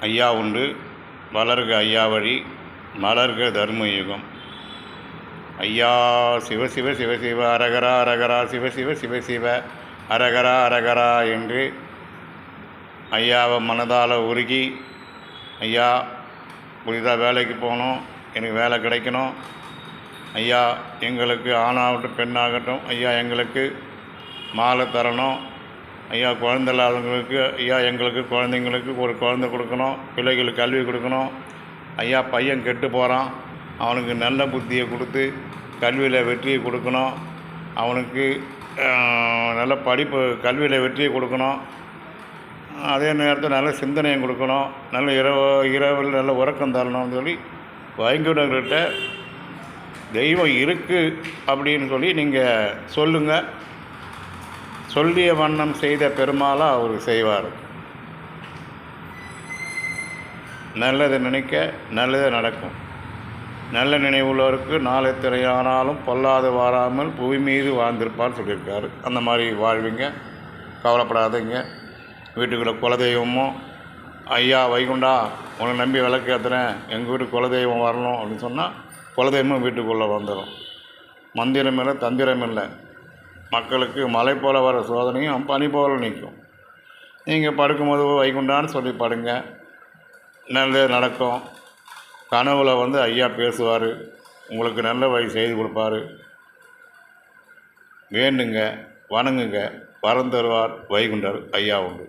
ஐயா உண்டு. வளர்க ஐயா வழி, மலர்க தர்ம யுகம். ஐயா சிவ சிவ சிவ சிவ அரகரா அரகரா சிவ சிவ சிவ சிவ அரகரா அரகரா என்று ஐயாவை மனதால் உருகி, ஐயா புதிதாக வேலைக்கு போகணும், எனக்கு வேலை கிடைக்கணும், ஐயா எங்களுக்கு ஆணாகட்டும் பெண்ணாகட்டும், ஐயா எங்களுக்கு மாலை தரணும், ஐயா குழந்தை இல்லாதவங்களுக்கு, ஐயா எங்களுக்கு குழந்தைங்களுக்கு ஒரு குழந்தை கொடுக்கணும், பிள்ளைகளுக்கு கல்வி கொடுக்கணும், ஐயா பையன் கெட்டு போகிறான், அவனுக்கு நல்ல புத்தியை கொடுத்து கல்வியில் வெற்றியை கொடுக்கணும், அவனுக்கு நல்ல படிப்பு கல்வியில் வெற்றியை கொடுக்கணும், அதே நேரத்தில் நல்ல சிந்தனையும் கொடுக்கணும், நல்ல இரவில் நல்ல உறக்கம் தரணும்னு சொல்லி வைகுண்டர்கிட்ட தெய்வம் இருக்குது அப்படின்னு சொல்லி நீங்கள் சொல்லுங்கள். சொல்லிய வண்ணம் செய்த பெருமாளாக அவர் செய்வார். நல்லதை நினைக்க நல்லதே நடக்கும். நல்ல நினைவுள்ளவருக்கு நாளை திரையானாலும் பொல்லாது வாராமல் புவி மீது வாழ்ந்திருப்பான்னு சொல்லியிருக்காரு. அந்த மாதிரி வாழ்வீங்க, கவலைப்படாதீங்க. வீட்டுக்குள்ளே குலதெய்வமும், ஐயா வைகுண்டா உன்னை நம்பி விளக்கு ஏற்றுறேன், எங்கள் வீட்டுக்கு குலதெய்வம் வரணும் அப்படின்னு சொன்னால் குலதெய்வமும் வீட்டுக்குள்ளே வந்துடும். மந்திரம் இல்லை, தந்திரம் இல்லை. மக்களுக்கு மழை போல் வர சோதனையும் பனி போல் நிற்கும். நீங்கள் படுக்கும்போது வைகுண்டான்னு சொல்லி படுங்க, நல்லது நடக்கும். கனவுல ஐயா பேசுவார், உங்களுக்கு நல்ல வழி செய்து கொடுப்பார். வேண்டுங்க, வணங்குங்க, வரம் தருவார் வைகுண்டர் ஐயா உண்டு.